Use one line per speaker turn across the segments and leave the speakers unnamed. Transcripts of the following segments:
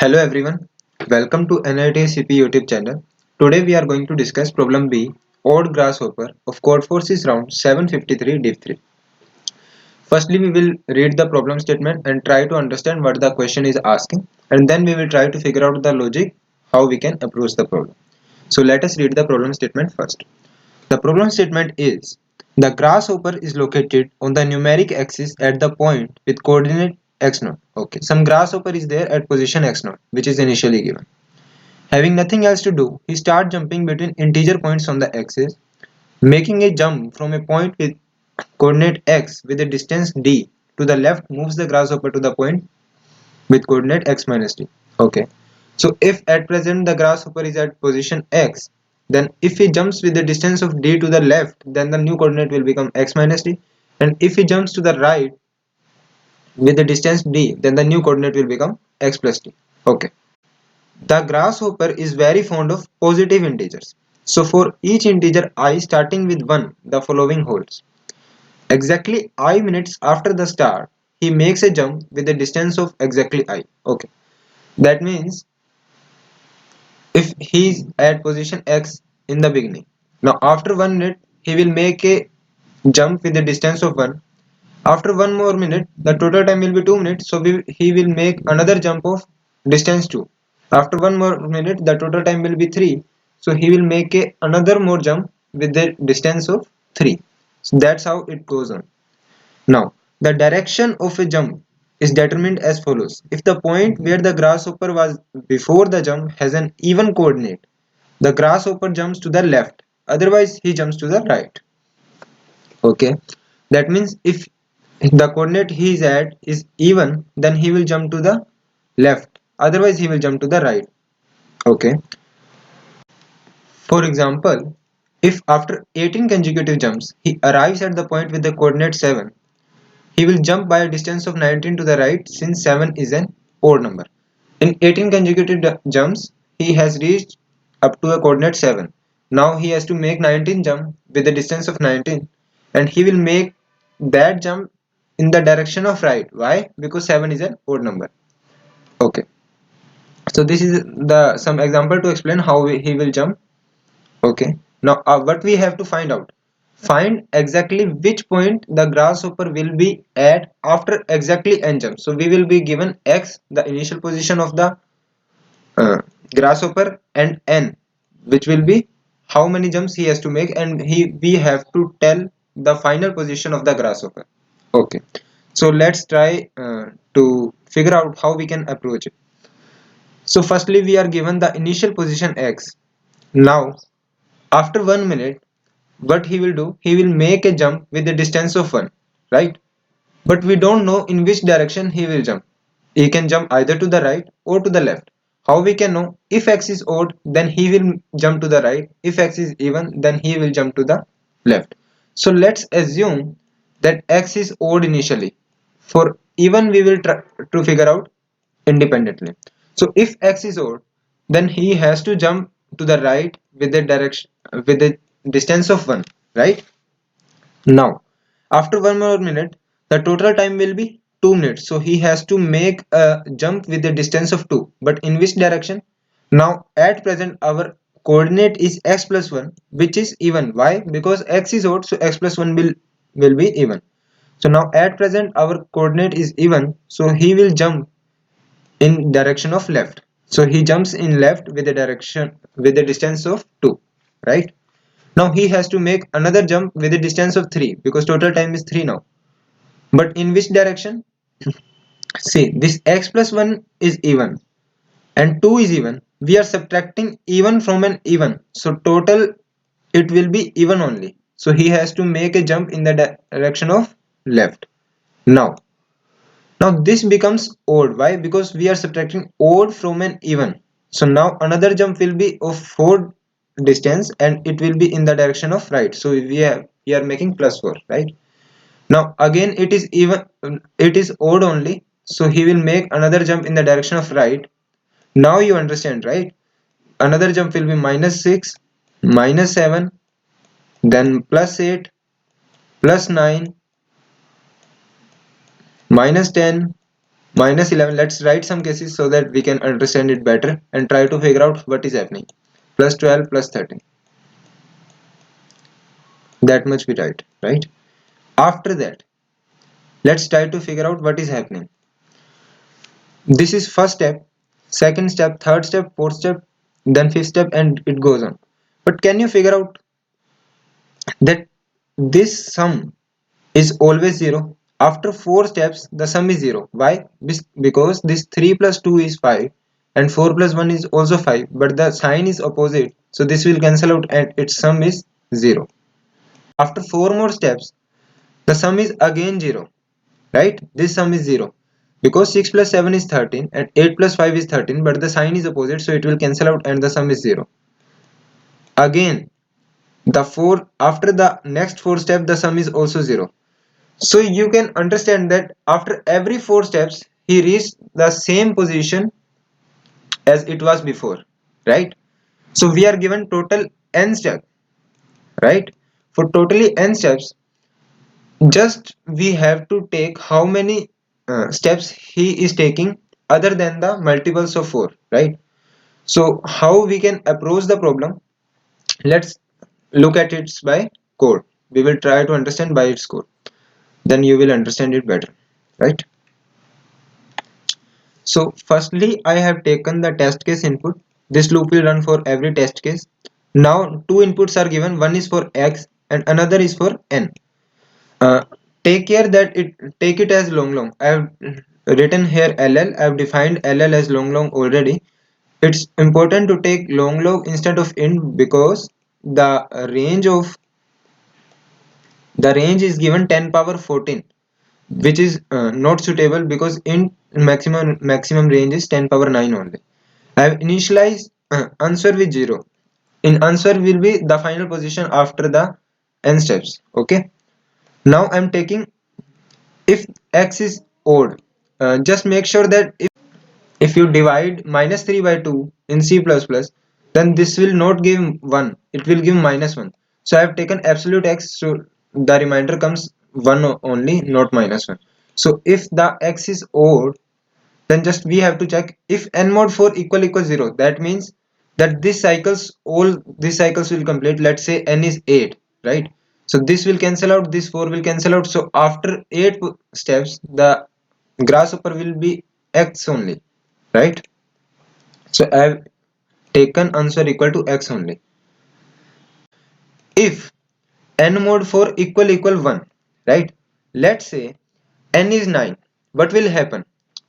Hello everyone, welcome to NITCP YouTube channel. Today we are going to discuss problem B, odd grasshopper of Codeforces round 753 div 3. Firstly we will read the problem statement and try to understand what the question is asking, and then we will try to figure out the logic how we can approach the problem. So let us read the problem statement first. The problem statement is the grasshopper is located on the numeric axis at the point with coordinate x0. Okay, some grasshopper is there at position x0 which is initially given. Having nothing else to do, he starts jumping between integer points on the axis, making a jump from a point with coordinate x with a distance d to the left moves the grasshopper to the point with coordinate x minus d. Okay. So if at present the grasshopper is at position x, then if he jumps with the distance of d to the left, then the new coordinate will become x minus d. And if he jumps to the right with the distance d, then the new coordinate will become x plus d. Okay. The grasshopper is very fond of positive integers. So for each integer I starting with 1, the following holds. Exactly I minutes after the start, he makes a jump with a distance of exactly I. Okay. That means if he is at position x in the beginning, now after 1 minute he will make a jump with a distance of 1. After 1 more minute the total time will be 2 minutes, so he will make another jump of distance 2. After 1 more minute the total time will be 3, so he will make another more jump with the distance of 3. So that's how it goes on. Now, the direction of a jump is determined as follows. If the point where the grasshopper was before the jump has an even coordinate, the grasshopper jumps to the left, otherwise he jumps to the right. Okay, that means if the coordinate he is at is even, then he will jump to the left, otherwise he will jump to the right. Okay, for example, if after 18 consecutive jumps he arrives at the point with the coordinate 7, he will jump by a distance of 19 to the right since 7 is an odd number. In 18 consecutive jumps, he has reached up to a coordinate 7. Now he has to make 19 jump with a distance of 19, and he will make that jump in the direction of right. Why? Because 7 is an odd number. Okay. So this is the some example to explain how he will jump. Okay. Now what we have to find out. Find exactly which point the grasshopper will be at after exactly n jumps. So we will be given x, the initial position of the uh, grasshopper, and n, which will be how many jumps he has to make, and we have to tell the final position of the grasshopper. Okay. So let's try to figure out how we can approach it. So firstly we are given the initial position x. Now after 1 minute, what he will do, he will make a jump with a distance of 1, right? But we don't know in which direction he will jump. He can jump either to the right or to the left. How we can know? If x is odd, then he will jump to the right. If x is even, then he will jump to the left. So let's assume that x is odd initially. For even we will try to figure out independently. So if x is odd, then he has to jump to the right with the direction with the distance of 1, right? Now after 1 more minute the total time will be 2 minutes, so he has to make a jump with the distance of 2, but in which direction? Now at present our coordinate is x plus 1, which is even. Why? Because x is odd, so x plus 1 will be even. So now at present our coordinate is even, so he will jump in direction of left. So he jumps in left with the direction with the distance of 2, right? Now he has to make another jump with a distance of 3 because total time is 3 now. But in which direction? See, this x plus 1 is even and 2 is even. We are subtracting even from an even. So total it will be even only. So he has to make a jump in the direction of left. Now, now this becomes odd. Why? Because we are subtracting odd from an even. So now another jump will be of 4 distance and it will be in the direction of right. So we are making plus 4, right? Now again it is even, it is odd only, so he will make another jump in the direction of right. Now you understand, right? Another jump will be minus 6, minus 7, then plus 8, plus 9, minus 10, minus 11. Let's write some cases so that we can understand it better and try to figure out what is happening. Plus 12 plus 13, that much we write, right? After that, let's try to figure out what is happening. This is first step, second step, third step, fourth step, then fifth step, and it goes on. But can you figure out that this sum is always 0? After 4 steps, the sum is 0. Why? Because this 3 plus 2 is 5 and 4 plus 1 is also 5, but the sign is opposite, so this will cancel out and its sum is 0. After 4 more steps, the sum is again 0, right? This sum is 0 because 6 plus 7 is 13 and 8 plus 5 is 13, but the sign is opposite, so it will cancel out and the sum is 0. Again, the 4 after the next 4 steps, the sum is also 0. So you can understand that after every 4 steps, he reached the same position as it was before, right? So we are given total n steps, right? For totally n steps, just we have to take how many steps he is taking other than the multiples of 4, right? So how we can approach the problem? Let's look at it by code. We will try to understand by its code, then you will understand it better, right? So firstly, I have taken the test case input. This loop will run for every test case. Now two inputs are given, one is for x and another is for n. uh, Take care that it take it as long long. I have written here ll. I have defined ll as long long already. It's important to take long long instead of int because the range is given 10 power 14, which is not suitable because int maximum range is 10 power 9 only. I have initialized answer with 0. In answer will be the final position after the n steps. Okay, now I'm taking if x is odd. Just make sure that if you divide minus 3 by 2 in C++, then this will not give 1, it will give minus 1. So I have taken absolute x, so the remainder comes 1 only, not minus 1. So if the x is odd, then just we have to check if n mod 4 equal 0. That means that all these cycles will complete. Let's say n is 8, right? So this will cancel out, this 4 will cancel out. So after 8 steps, the grasshopper will be x only, right? So I have taken answer equal to x only. If n mod 4 equal 1, right? Let's say n is 9. What will happen?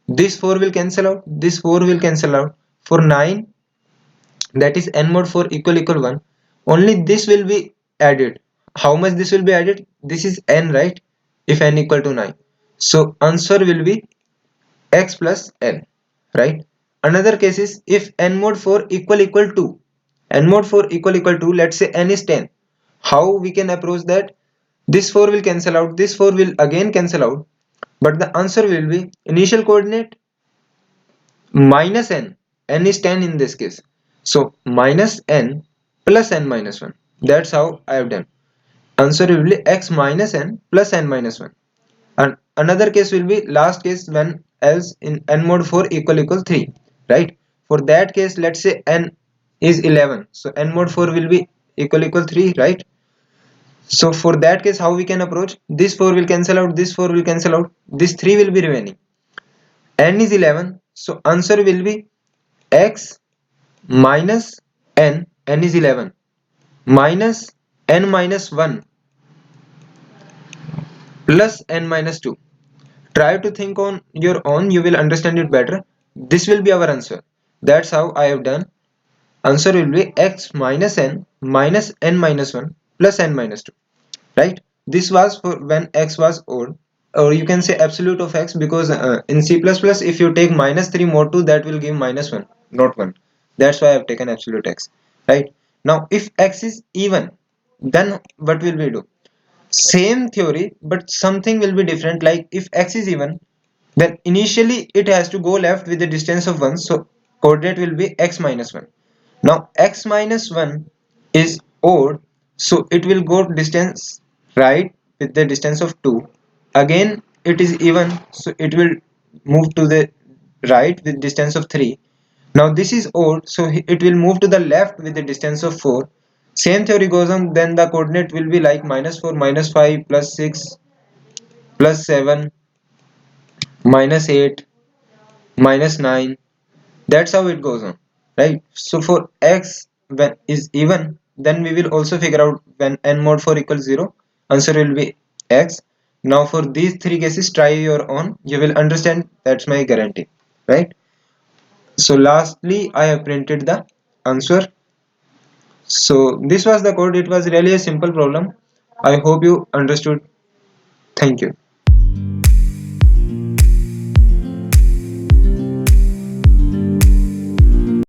This 4 will cancel out, this 4 will cancel out. For 9, that is n mod 4 equal 1, only this will be added. How much this will be added? This is n, right? If n equal to 9, so answer will be x plus n, right? Another case is if n mod 4 equal 2. N mod 4 equal 2, let's say n is 10. How we can approach that? This 4 will cancel out, this 4 will again cancel out, but the answer will be initial coordinate minus n. N is 10 in this case, so minus n plus n minus 1. That's how I have done. Answer will be x minus n plus n minus 1. And another case will be last case, when else in n mod 4 equal 3, right? For that case, let's say n is 11, so n mod 4 will be equal 3, right? So for that case, how we can approach? This 4 will cancel out, this 4 will cancel out, this 3 will be remaining. N is 11, so answer will be x minus n is 11, minus n minus 1 plus n minus 2. Try to think on your own, you will understand it better. This will be our answer. That's how I have done. Answer will be x minus n minus 1 plus n minus 2, right? This was for when x was odd, or you can say absolute of x, because in C++ if you take minus 3 mod 2, that will give minus 1, not 1. That's why I have taken absolute x, right? Now if x is even, then what will we do? Same theory, but something will be different. Like if x is even, then initially it has to go left with the distance of 1, so coordinate will be x minus 1. Now x minus 1 is odd, so it will go distance right with the distance of 2. Again it is even, so it will move to the right with distance of 3. Now this is odd, so it will move to the left with the distance of 4. Same theory goes on, then the coordinate will be like -4, -5, +6, +7, -8, -9. That's how it goes on, right? So for x when is even, then we will also figure out when n mod 4 equals 0, answer will be x. Now for these three cases, try your own, you will understand, that's my guarantee, right? So lastly, I have printed the answer. So this was the code. It was really a simple problem. I hope you understood. Thank you.